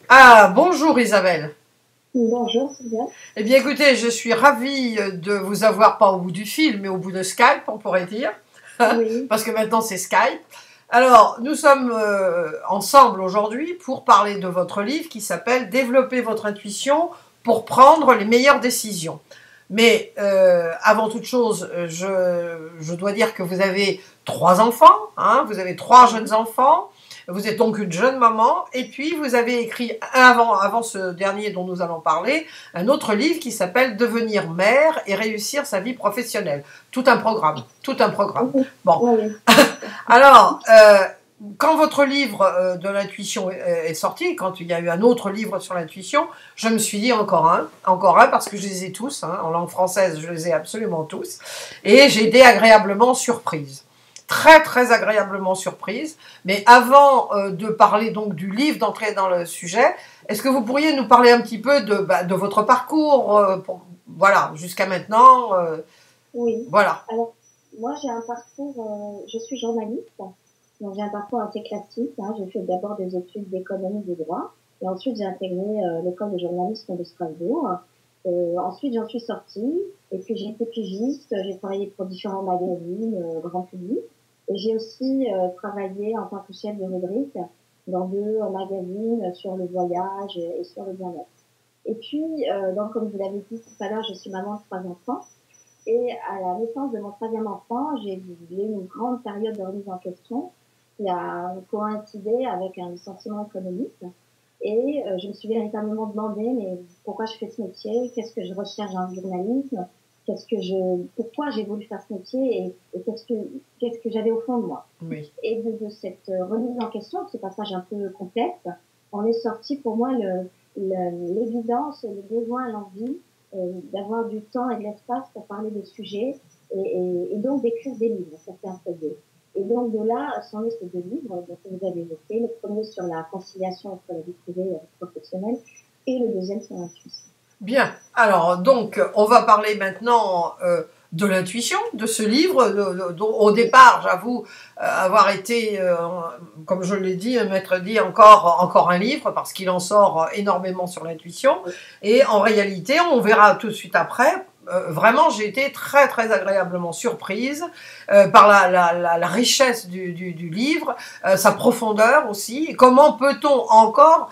Ah, bonjour Isabelle. Bonjour, Sylvia. Eh bien écoutez, je suis ravie de vous avoir pas au bout du fil, mais au bout de Skype, on pourrait dire, Oui, parce que maintenant c'est Skype. Alors, nous sommes ensemble aujourd'hui pour parler de votre livre qui s'appelle Développer votre intuition pour prendre les meilleures décisions. Mais avant toute chose, je dois dire que vous avez trois enfants, hein, vous avez trois oui, jeunes enfants, vous êtes donc une jeune maman, et puis vous avez écrit avant ce dernier dont nous allons parler, un autre livre qui s'appelle Devenir mère et réussir sa vie professionnelle. Tout un programme, tout un programme. oui, Bon, oui, alors, quand votre livre de l'intuition est sorti, quand il y a eu un autre livre sur l'intuition, je me suis dit encore un, parce que je les ai tous, hein, en langue française, je les ai absolument tous, et j'ai été agréablement surprise. Très très agréablement surprise. Mais avant de parler donc du livre, d'entrer dans le sujet, est-ce que vous pourriez nous parler un petit peu de votre parcours, voilà, jusqu'à maintenant, oui. voilà. Alors, moi, j'ai un parcours, je suis journaliste, donc j'ai un parcours assez classique, hein. J'ai fait d'abord des études d'économie de droit, et ensuite j'ai intégré l'école de journalisme de Strasbourg. Ensuite, j'en suis sortie, et puis j'ai été pigiste, j'ai travaillé pour différents magazines, grand public, et j'ai aussi travaillé en tant que chef de rubrique dans deux magazines sur le voyage et sur le bien-être. Et puis, donc, comme vous l'avez dit tout à l'heure, je suis maman de trois enfants. Et à la naissance de mon troisième enfant, j'ai eu une grande période de remise en question qui a coïncidé avec un licenciement économique. Et je me suis véritablement demandé, mais pourquoi je fais ce métier? Qu'est-ce que je recherche dans le journalisme? Pourquoi j'ai voulu faire ce métier et qu'est-ce que j'avais au fond de moi? Oui. Et de cette remise en question, de ce passage un peu complexe, on est sorti pour moi l'évidence, le besoin, l'envie d'avoir du temps et de l'espace pour parler des sujets et donc d'écrire des livres. Ça fait un peu deux. Et donc de là sont nés ces deux livres dont vous avez évoqué. Le premier sur la conciliation entre la vie privée et la vie professionnelle et le deuxième sur l'intuition. Bien. Alors, donc, on va parler maintenant de l'intuition, de ce livre, dont au départ, j'avoue avoir été, comme je l'ai dit, m'être dit encore un livre, parce qu'il en sort énormément sur l'intuition. Et en réalité, on verra tout de suite après. Vraiment, j'ai été très très agréablement surprise par la richesse du livre, sa profondeur aussi. Et comment peut-on encore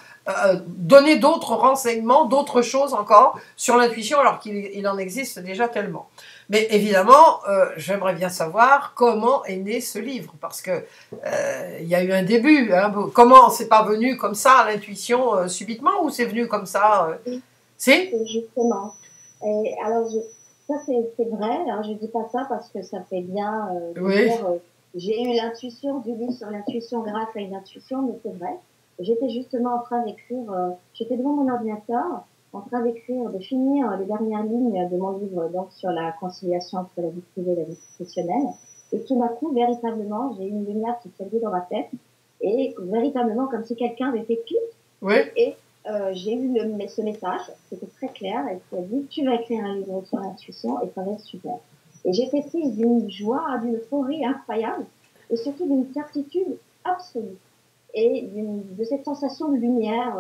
donner d'autres renseignements, d'autres choses encore sur l'intuition, alors qu'il en existe déjà tellement. Mais évidemment, j'aimerais bien savoir comment est né ce livre, parce que il y a eu un début. Hein. Comment c'est pas venu comme ça l'intuition subitement, ou c'est venu comme ça C'est Justement. Et alors, ça, c'est vrai. Hein, je dis pas ça parce que ça fait bien de Oui. dire j'ai eu l'intuition du livre sur l'intuition grâce à une intuition, mais c'est vrai. J'étais justement en train d'écrire, j'étais devant mon ordinateur, en train d'écrire, de finir les dernières lignes de mon livre donc sur la conciliation entre la vie privée et la vie professionnelle. Et tout d'un coup, véritablement, j'ai eu une lumière qui s'est levée dans ma tête et véritablement comme si quelqu'un avait fait clic Oui. et j'ai eu ce message, c'était très clair, et qui a dit tu vas écrire un livre sur l'intuition et ça va être super. Et j'étais prise d'une joie, d'une euphorie incroyable, et surtout d'une certitude absolue, et de cette sensation de lumière.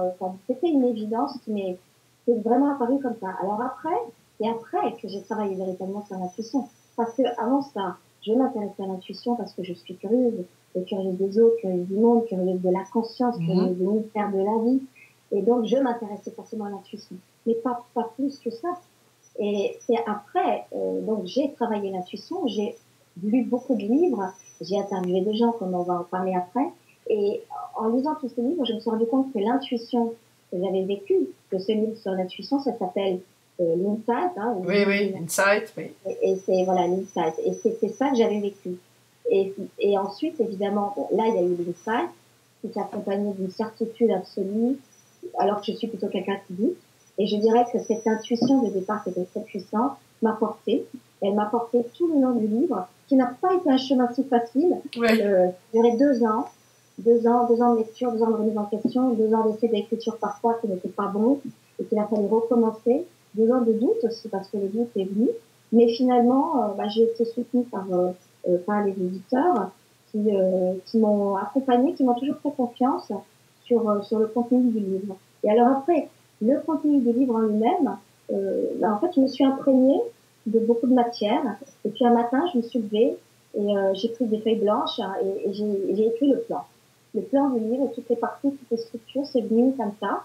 C'était une évidence qui m'est vraiment apparue comme ça. Alors après, et après que j'ai travaillé véritablement sur l'intuition, parce que avant ça, je m'intéressais à l'intuition parce que je suis curieuse, et curieuse des autres, curieuse du monde, curieuse de la conscience, curieuse du mystère de la vie. Et donc, je m'intéressais forcément à l'intuition, mais pas plus que ça. Et c'est après, donc j'ai travaillé l'intuition, j'ai lu beaucoup de livres, j'ai interviewé des gens, comme on va en parler après. Et en lisant tous ces livres, je me suis rendu compte que l'intuition que j'avais vécue, que ce livre sur l'intuition, ça s'appelle l'Insight. Hein, Oui, oui, Insight, oui. et c'est, voilà, l'Insight. Et c'était ça que j'avais vécu. Et ensuite, évidemment, bon, là, il y a eu l'Insight, qui s'est accompagné d'une certitude absolue, alors que je suis plutôt quelqu'un qui doute. Et je dirais que cette intuition de départ qui était très puissante m'a porté. Elle m'a porté tout le long du livre, qui n'a pas été un chemin si facile. Oui. Duré 2 ans, 2 ans de lecture, 2 ans de remise en question, 2 ans d'essai d'écriture parfois qui n'étaient pas bons et qu'il a fallu recommencer, 2 ans de doute aussi parce que le doute est venu. Mais finalement, j'ai été soutenue par les éditeurs qui m'ont accompagnée, qui m'ont toujours fait confiance sur le contenu du livre. Et alors après, le contenu du livre en lui-même, en fait, je me suis imprégnée de beaucoup de matière. Et puis un matin, je me suis levée et j'ai pris des feuilles blanches et j'ai écrit le plan. Le plan du livre, toutes les parties, toutes les structures, c'est venu comme ça,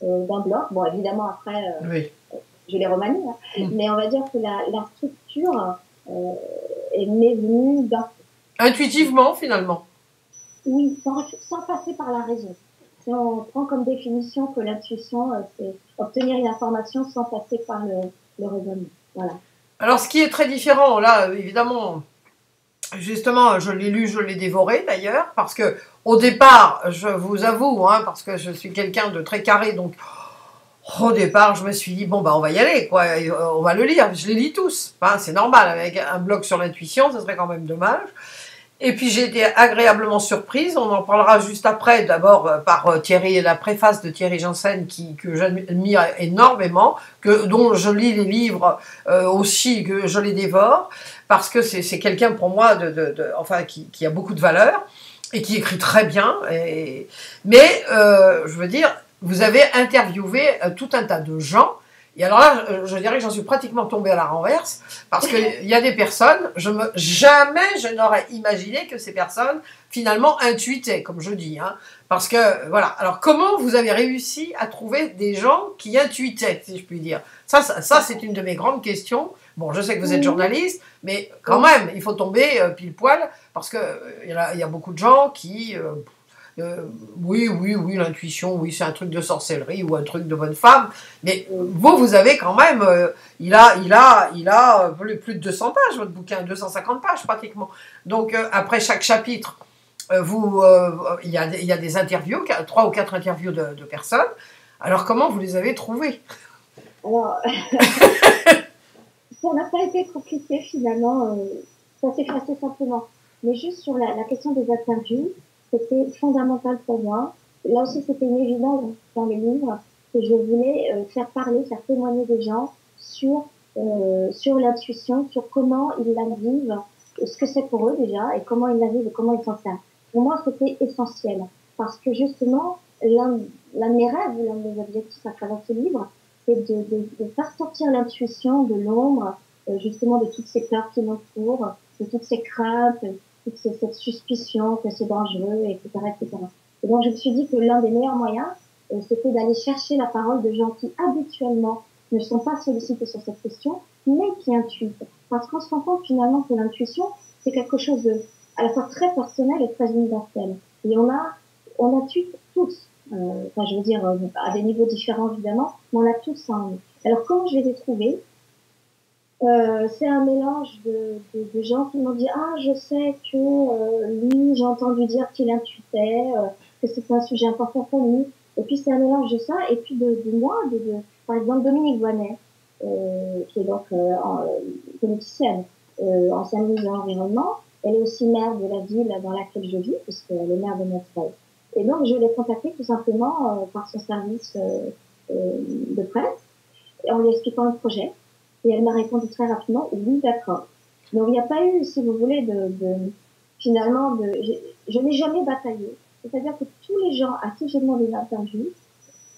d'un bloc. Bon, évidemment, après, Oui. Je l'ai remanié, hein. Mais on va dire que la structure m'est venue d'un... Intuitivement, finalement. Oui, sans passer par la raison. Si on prend comme définition que l'intuition, c'est obtenir une information sans passer par le raisonnement. Voilà. Alors, ce qui est très différent, là, évidemment, justement, je l'ai lu, je l'ai dévoré d'ailleurs, parce que au départ, je vous avoue, hein, parce que je suis quelqu'un de très carré, donc au départ, je me suis dit, bon, bah, on va y aller, quoi, on va le lire. Je les lis tous, hein, c'est normal, avec un blog sur l'intuition, ce serait quand même dommage. Et puis j'ai été agréablement surprise, on en parlera juste après, d'abord par Thierry, la préface de Thierry Janssen que j'admire énormément, dont je lis les livres aussi, que je les dévore, parce que c'est quelqu'un pour moi enfin, qui a beaucoup de valeur et qui écrit très bien. Mais je veux dire, vous avez interviewé tout un tas de gens. Et alors là, je dirais que j'en suis pratiquement tombée à la renverse, parce qu'il y a des personnes, jamais je n'aurais imaginé que ces personnes, finalement, intuitaient, comme je dis. Hein, parce que, voilà. Alors, comment vous avez réussi à trouver des gens qui intuitaient, si je puis dire? Ça c'est une de mes grandes questions. Bon, je sais que vous êtes journaliste, mais quand même, il faut tomber pile poil, parce qu'il y a beaucoup de gens qui... oui, l'intuition, oui, c'est un truc de sorcellerie ou un truc de bonne femme. Mais vous avez quand même, il a plus de 200 pages, votre bouquin, 250 pages pratiquement. Donc, après chaque chapitre, il y a des interviews, 3 ou 4 interviews de personnes. Alors, comment vous les avez trouvées? Alors, ça n'a pas été compliqué finalement, ça s'est fait assez simplement. Mais juste sur la question des interviews, c'était fondamental pour moi. Là aussi, c'était une évidence dans les livres que je voulais faire parler, faire témoigner des gens sur l'intuition, sur comment ils la vivent, ce que c'est pour eux déjà, et comment ils la vivent et comment ils s'en servent. Pour moi, c'était essentiel. Parce que justement, l'un de mes rêves, l'un de mes objectifs à travers ce livre, c'est de faire sortir l'intuition de l'ombre, justement de toutes ces peurs qui m'entourent, de toutes ces craintes, toute cette suspicion que c'est dangereux, etc., etc. Et donc, je me suis dit que l'un des meilleurs moyens, c'était d'aller chercher la parole de gens qui, habituellement, ne sont pas sollicités sur cette question, mais qui intuitent. Parce qu'on se rend compte, finalement, que l'intuition, c'est quelque chose de, à la fois très personnel et très universel. Et on intuite tous. Enfin, je veux dire, à des niveaux différents, évidemment, mais on a tous ça en nous. Alors, comment je les ai trouvés? C'est un mélange de gens qui m'ont dit « Ah, je sais que lui, j'ai entendu dire qu'il intuitait, que c'était un sujet important pour lui. » Et puis, c'est un mélange de ça, et puis de moi, par exemple, Dominique Voynet, qui est donc politicienne, ancienne ministre de l'Environnement. Elle est aussi maire de la ville dans laquelle je vis, puisqu'elle est maire de Montreuil. Et donc, je l'ai contactée tout simplement par son service de presse, en lui expliquant le projet. Et elle m'a répondu très rapidement, oui, d'accord. Donc, il n'y a pas eu, si vous voulez, finalement, je n'ai jamais bataillé. C'est-à-dire que tous les gens à qui j'ai demandé l'interview,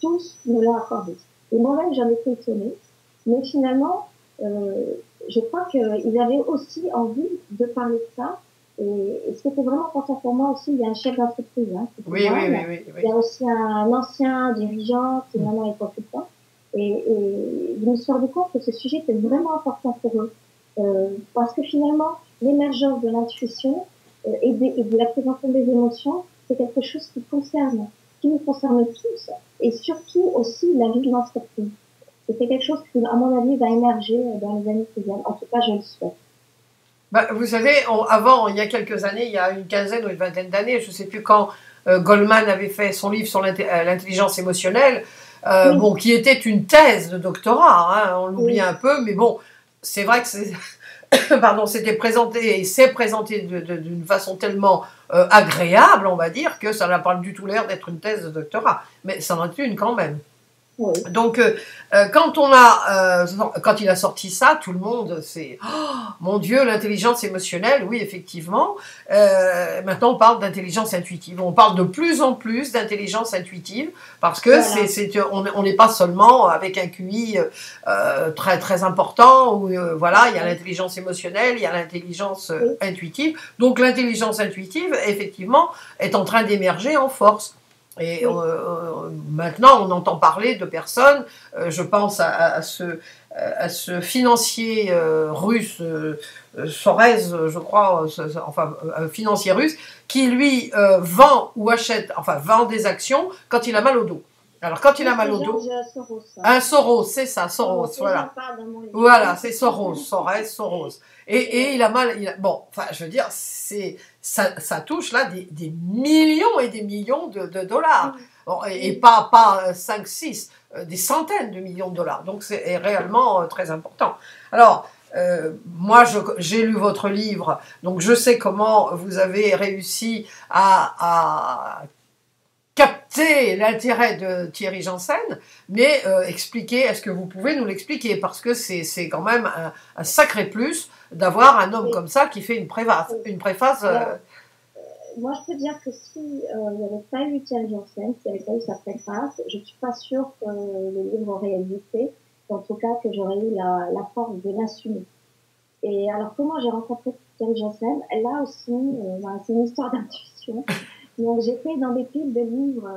tous me l'ont accordé. Et moi-même, j'en étais étonnée. Mais finalement, je crois qu'ils avaient aussi envie de parler de ça. Et ce qui était vraiment important pour moi aussi, il y a un chef d'entreprise. Hein, oui. Il y a aussi un ancien dirigeant qui maintenant est consultant. Et je me suis rendu compte que ce sujet était vraiment important pour eux. Parce que finalement, l'émergence de l'intuition et de la présentation des émotions, c'est quelque chose qui nous concerne tous, et surtout aussi la vie de l'entreprise. C'est quelque chose qui, à mon avis, va émerger dans les années qui viennent. En tout cas, je le souhaite. Bah, vous savez, avant, il y a quelques années, il y a une quinzaine ou une vingtaine d'années, je ne sais plus quand, Goldman avait fait son livre sur l'intelligence émotionnelle, oui. Bon, qui était une thèse de doctorat, hein, on l'oublie un peu, mais bon, c'est vrai que c'était présenté, et c'est présenté d'une façon tellement agréable, on va dire, que ça n'a pas du tout l'air d'être une thèse de doctorat, mais ça en est une quand même. Oui. Donc, quand il a sorti ça, tout le monde, c'est oh, mon Dieu, l'intelligence émotionnelle. Oui, effectivement. Maintenant, on parle d'intelligence intuitive. On parle de plus en plus d'intelligence intuitive parce que Voilà. on n'est pas seulement avec un QI très très important. Où, voilà, il y a l'intelligence émotionnelle, il y a l'intelligence Oui. intuitive. Donc, l'intelligence intuitive, effectivement, est en train d'émerger en force. Et Oui. maintenant, on entend parler de personnes, je pense à ce financier russe, Sorez, je crois, enfin, un financier russe, qui lui vend ou achète, enfin, vend des actions quand il a mal au dos. Alors, quand il a Oui, mal c'est au dos, Georges Soros. un Soros, c'est ça, Soros, Soros, voilà. j'en parle dans mon livre. Voilà, c'est Soros, Sorez, Soros. Et il a mal, bon, enfin, je veux dire, ça touche là des millions et des millions de dollars. Bon, et pas 5, 6, des centaines de millions de dollars. Donc c'est réellement très important. Alors, moi, j'ai lu votre livre, donc je sais comment vous avez réussi à capter l'intérêt de Thierry Janssen, mais expliquer, est-ce que vous pouvez nous l'expliquer? Parce que c'est quand même un sacré plus d'avoir un homme comme ça qui fait une préface. Alors, moi, je peux dire que si il n'y avait pas eu Thierry Janssen, s'il n'y avait pas eu sa préface, je ne suis pas sûre que le livre aurait existé. En tout cas, que j'aurais eu la force de l'assumer. Et alors, comment j'ai rencontré Thierry Janssen? Là aussi, c'est une histoire d'intuition. Donc, j'étais dans des piles de livres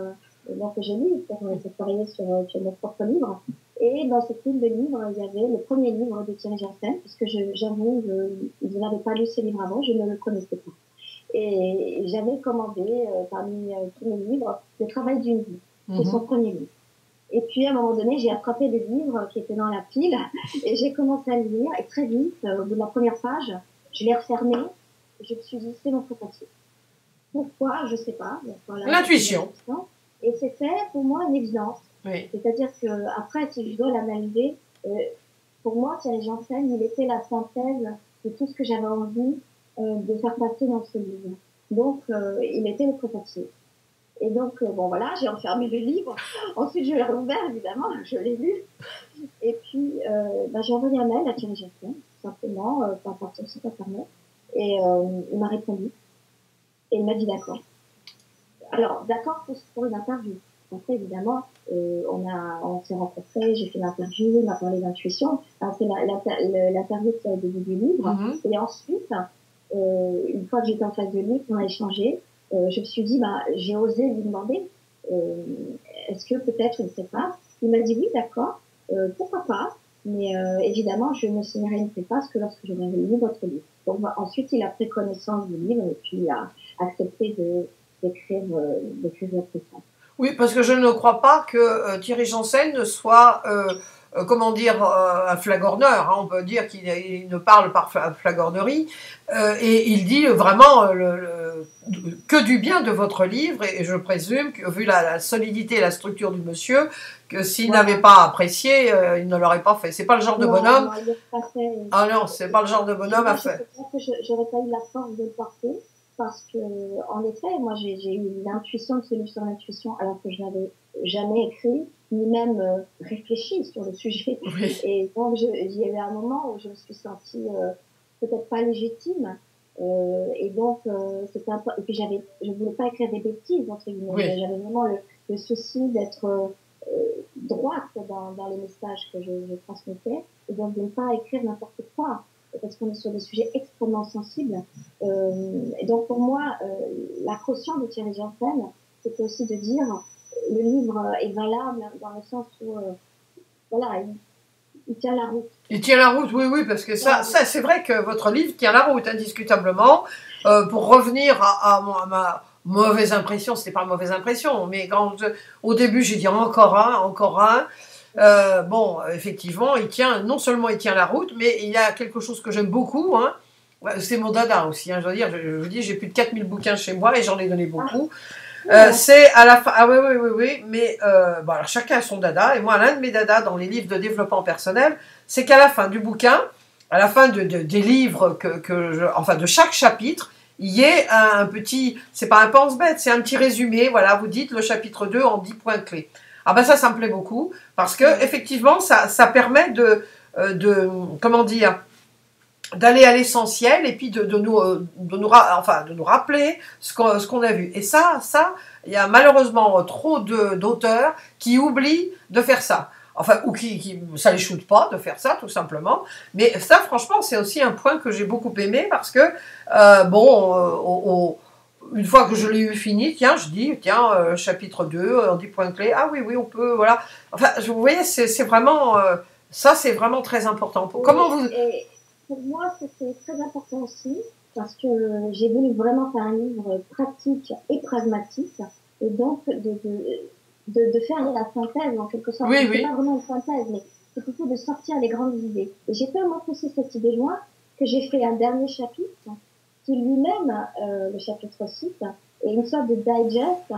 que j'ai lus pour travailler sur mes propres livres. Et dans cette pile de livres, il y avait le premier livre de Thierry Janssen, puisque j'avoue, je n'avais pas lu ces livres avant, je ne le connaissais pas. Et j'avais commandé parmi tous mes livres Le travail d'une vie, c'est son premier livre. Et puis à un moment donné, j'ai attrapé des livres qui étaient dans la pile et j'ai commencé à le lire. Et très vite, au bout de la première page, je l'ai refermé. Je me suis dit, c'est mon papier. Pourquoi? Je sais pas. Voilà, l'intuition. Et c'était pour moi une évidence. Oui. C'est-à-dire que après, si je dois l'analyser, pour moi, Thierry Janssen, il était la synthèse de tout ce que j'avais envie de faire passer dans ce livre. Donc, il était le préparatif. Et donc, bon voilà, j'ai enfermé le livre. Ensuite, je l'ai rouvert, évidemment, je l'ai lu. Et puis, j'ai envoyé un mail à Thierry Janssen, tout simplement, par partir sur Internet. Et il m'a répondu. Et il m'a dit d'accord. Alors, d'accord pour une interview. Après, évidemment, on s'est rencontrés, j'ai fait l'interview, il m'a parlé d'intuition. C'est l'interview qui est au début du livre. Et ensuite, une fois que j'étais en face de lui, qu'on a échangé, je me suis dit, j'ai osé lui demander, est-ce que peut-être, je ne sais pas. Il m'a dit oui, d'accord, pourquoi pas, mais évidemment, je ne signerai une préface que lorsque j'aurai lu votre livre. Donc ensuite, il a pris connaissance du livre et puis il a accepté d'écrire la préface. Oui, parce que je ne crois pas que Thierry Janssen soit, comment dire, un flagorneur. Hein. On peut dire qu'il ne parle par flagornerie. Et il dit vraiment que du bien de votre livre. Et je présume que, vu la solidité et la structure du monsieur, que s'il n'avait pas apprécié, il ne l'aurait pas fait. C'est pas le genre de bonhomme. Ah non, c'est pas le genre de bonhomme à faire. Je pense que j'aurais pas eu la force de le porter. Parce que, en effet, moi, j'ai eu l'intuition de ce livre sur l'intuition, alors que je n'avais jamais écrit, ni même réfléchi sur le sujet. Oui. Et donc, il y a eu un moment où je me suis sentie peut-être pas légitime. Et donc, c'était un peu... Et puis, je voulais pas écrire des bêtises, entre guillemets. Oui. J'avais vraiment le souci d'être droite dans les messages que je transmettais, et donc de ne pas écrire n'importe quoi. Parce qu'on est sur des sujets extrêmement sensibles. Et donc pour moi, la caution de Thierry Janssen, c'était aussi de dire le livre est valable dans le sens où voilà, il tient la route. Il tient la route, oui, parce que ça c'est vrai que votre livre tient la route, indiscutablement. Pour revenir à ma mauvaise impression, c'était pas une mauvaise impression, mais au début j'ai dit encore un. Bon, effectivement, non seulement il tient la route, mais il y a quelque chose que j'aime beaucoup, hein. C'est mon dada aussi, hein, je dois dire, je vous dis, j'ai plus de 4000 bouquins chez moi et j'en ai donné beaucoup. C'est à la fin, oui, mais bon, alors chacun a son dada, et moi, l'un de mes dadas dans les livres de développement personnel, c'est qu'à la fin du bouquin, à la fin des livres, enfin de chaque chapitre, il y ait un petit, c'est pas un pense-bête, c'est un petit résumé, voilà, vous dites le chapitre 2 en 10 points clés. Ah ben ça me plaît beaucoup, parce que effectivement, ça permet comment dire, d'aller à l'essentiel et puis de nous rappeler ce qu'on a vu. Et ça, il y a malheureusement trop d'auteurs qui oublient de faire ça. Enfin, ou ça les shoote pas de faire ça, tout simplement. Mais ça, franchement, c'est aussi un point que j'ai beaucoup aimé parce que, une fois que je l'ai eu fini, je dis, chapitre 2, on dit point clé, ah oui, on peut, voilà. Enfin, vous voyez, c'est vraiment, ça, c'est vraiment très important. Comment vous... Et pour moi, c'était très important aussi, parce que j'ai voulu vraiment faire un livre pratique et pragmatique, et donc de faire la synthèse en quelque sorte. Oui, c'est pas vraiment une synthèse, mais c'est plutôt de sortir les grandes idées. Et j'ai tellement poussé cette idée loin que j'ai fait un dernier chapitre, qui lui-même, le chapitre 6, est une sorte de digest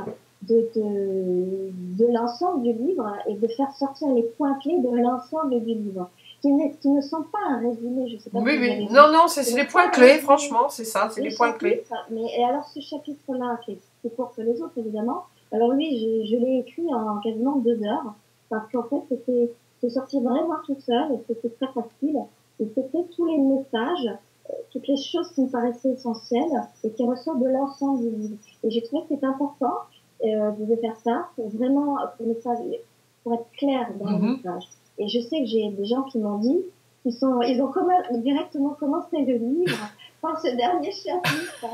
de l'ensemble du livre et de faire sortir les points clés de l'ensemble du livre. Qui ne sont pas un résumé, je sais pas. Oui. Non, c'est les points clés, franchement, c'est ça, c'est les points clés. Et alors ce chapitre-là, qui est plus court que les autres, évidemment, alors lui, je l'ai écrit en quasiment 2 heures, parce qu'en fait, c'est sorti vraiment tout seul, et c'était très facile, et c'était tous les messages, toutes les choses qui me paraissaient essentielles, et qui ressortent de l'ensemble du livre. Et j'ai trouvé que c'était important de faire ça, pour vraiment, pour être clair dans le message. Et je sais que j'ai des gens qui m'ont dit ils ont directement commencé le livre par ce dernier chapitre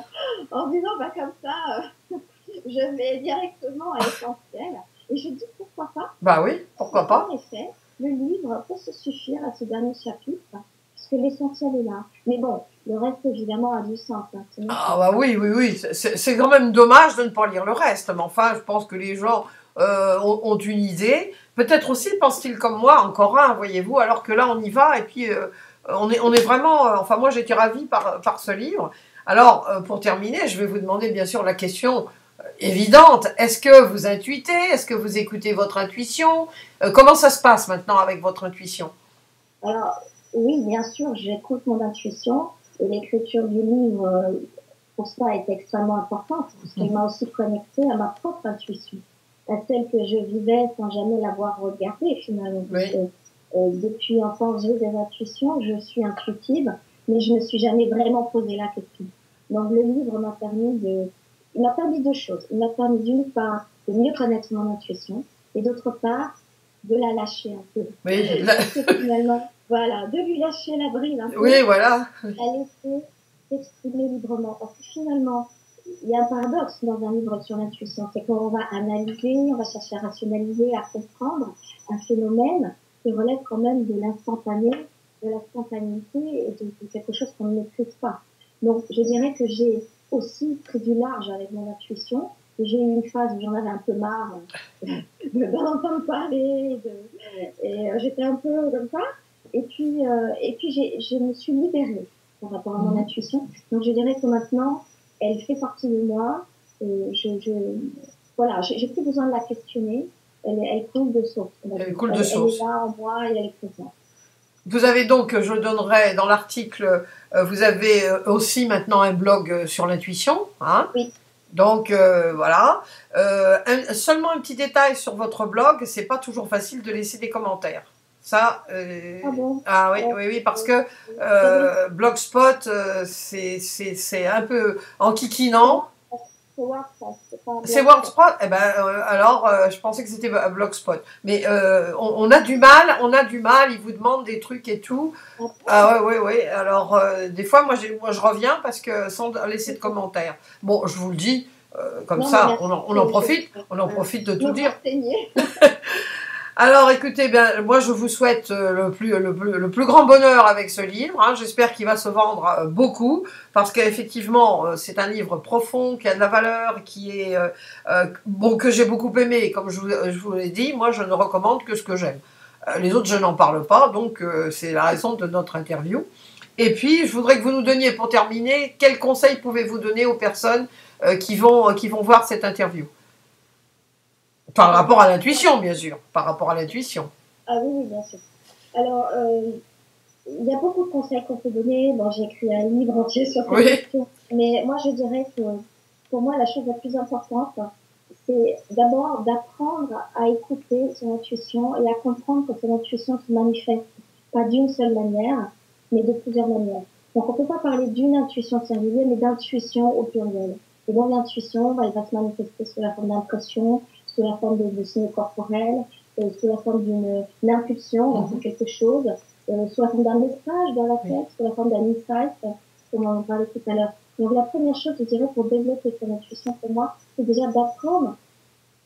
en disant comme ça je vais directement à l'essentiel. Et je dis pourquoi pas. Bah oui, pourquoi pas. En effet, le livre peut se suffire à ce dernier chapitre puisque l'essentiel est là. Mais bon, le reste évidemment a du sens. Ah bah oui. C'est quand même dommage de ne pas lire le reste. Mais enfin, je pense que les gens ont une idée. Peut-être aussi pensent-ils comme moi, encore un, voyez-vous, alors que là on y va et puis on est vraiment... enfin moi j'étais ravie par ce livre. Alors pour terminer, je vais vous demander bien sûr la question évidente. Est-ce que vous intuitez? Est-ce que vous écoutez votre intuition? Comment ça se passe maintenant avec votre intuition? Alors oui, bien sûr, j'écoute mon intuition et l'écriture du livre pour ça est extrêmement importante parce qu'elle m'a aussi connectée à ma propre intuition, à celle que je vivais sans jamais l'avoir regardée finalement. Oui. Depuis enfance, j'ai des intuitions, je suis intuitive, mais je ne me suis jamais vraiment posé la question. Donc le livre m'a permis deux choses. Il m'a permis d'une part de mieux connaître mon intuition et d'autre part de la lâcher un peu. Oui, finalement, voilà, de lui lâcher la bride un peu. Oui, voilà. La laisser s'exprimer librement. Parce que finalement, il y a un paradoxe dans un livre sur l'intuition, c'est qu'on va analyser, on va chercher à rationaliser, à comprendre un phénomène qui relève quand même de l'instantané, de la spontanéité et de quelque chose qu'on ne maîtrise pas. Donc, je dirais que j'ai aussi pris du large avec mon intuition. J'ai eu une phase où j'en avais un peu marre d'en entendre parler, et j'étais un peu comme ça. Et puis je me suis libérée par rapport à mon intuition. Donc, je dirais que maintenant, elle fait partie de moi. Et voilà, j'ai plus besoin de la questionner. Elle coule de source. Elle coule de source. Elle est là en moi et elle est présente. Vous avez donc, je donnerai dans l'article, vous avez aussi maintenant un blog sur l'intuition. Hein? Oui. Donc voilà. Seulement un petit détail sur votre blog, c'est pas toujours facile de laisser des commentaires. Ça, ah bon? Oui, parce que Blogspot, c'est un peu enquiquinant. C'est WordPress. Eh ben, alors, je pensais que c'était Blogspot. Mais on a du mal. Ils vous demandent des trucs et tout. Ah ouais. Alors, des fois, moi, je reviens parce que sans laisser de commentaires. Bon, je vous le dis, comme non, ça, on en profite de tout dire. Alors, écoutez, bien, moi, je vous souhaite le plus grand bonheur avec ce livre. Hein. J'espère qu'il va se vendre beaucoup, parce qu'effectivement, c'est un livre profond, qui a de la valeur, qui est que j'ai beaucoup aimé. Comme je vous l'ai dit, moi, je ne recommande que ce que j'aime. Les autres, je n'en parle pas, donc c'est la raison de notre interview. Et puis, je voudrais que vous nous donniez, pour terminer, quels conseils pouvez-vous donner aux personnes qui vont voir cette interview? Par rapport à l'intuition, bien sûr. Par rapport à l'intuition. Ah oui, bien sûr. Alors, il y a beaucoup de conseils qu'on peut donner. Bon, j'ai écrit un livre entier sur cette question. Mais moi, je dirais que, pour moi, la chose la plus importante, c'est d'abord d'apprendre à écouter son intuition et à comprendre que son intuition se manifeste pas d'une seule manière, mais de plusieurs manières. Donc on peut pas parler d'une intuition singulière, mais d'intuition au pluriel. Et donc l'intuition, elle va se manifester sous la forme d'impression, sous la forme de signes corporels, sous la forme d'une impulsion, donc quelque chose, sous la forme d'un message dans la tête, sous la forme d'un insight, comme on en parlait tout à l'heure. Donc la première chose, je dirais, pour développer son intuition, pour moi, c'est déjà d'apprendre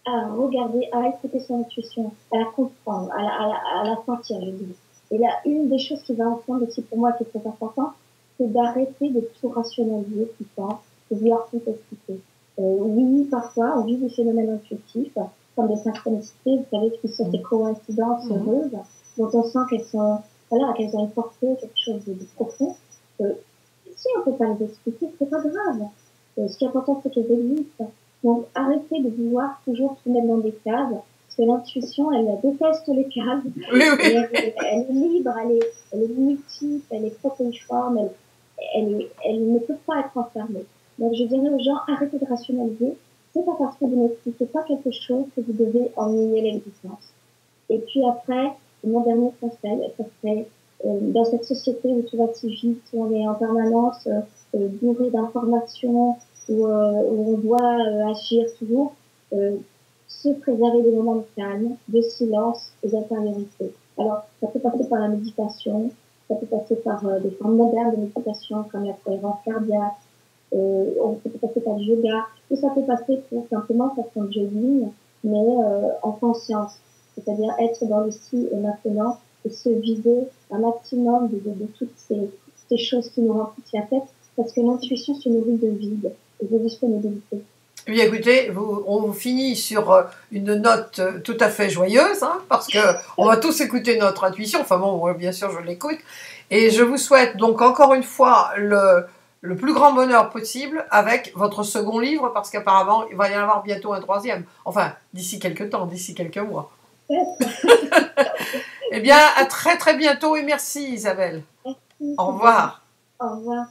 à regarder, à écouter son intuition, à la comprendre, à la sentir, je dis. Et là, une des choses qui va ensemble aussi pour moi, qui est très important, c'est d'arrêter de tout rationaliser tout le temps, de vouloir tout expliquer. Oui, parfois, on vit des phénomènes intuitifs, comme des synchronicités, vous savez, qui sont des coïncidences heureuses, dont on sent qu'elles sont, voilà, qu'elles ont une portée, quelque chose de profond. Si on peut pas les expliquer, c'est pas grave. Ce qui est important, c'est qu'elles existent. Donc, arrêtez de vouloir toujours tout mettre dans des cases, parce que l'intuition, elle déteste les cases. Oui, oui. Elle est libre, elle est multiple, elle est protéiforme, elle ne peut pas être enfermée. Donc, je dirais aux gens, arrêtez de rationaliser. C'est pas parce que vous n'expliquez pas quelque chose que vous devez en nier l'existence. Et puis après, mon dernier conseil, ça serait, dans cette société où tout va si vite, où on est en permanence bourré d'informations, où on doit agir toujours, se préserver des moments de calme, de silence et d'intériorité. Alors, ça peut passer par la méditation, ça peut passer par des formes modernes de méditation comme la cohérence cardiaque, ça peut passer par le yoga, ou ça peut passer pour simplement faire son jogging, mais en conscience, c'est-à-dire être dans le ici et maintenant et se vider un maximum de toutes ces choses qui nous remplissent la tête, parce que l'intuition se nourrit de vide et de disponibilité. Eh bien, écoutez, on finit sur une note tout à fait joyeuse, hein, parce que on va tous écouter notre intuition. Enfin bon, moi, bien sûr, je l'écoute. Et je vous souhaite donc encore une fois le plus grand bonheur possible avec votre second livre, parce qu'apparemment, il va y en avoir bientôt un troisième. Enfin, d'ici quelques temps, d'ici quelques mois. Eh bien, à très très bientôt et merci Isabelle. Merci. Au revoir. Au revoir.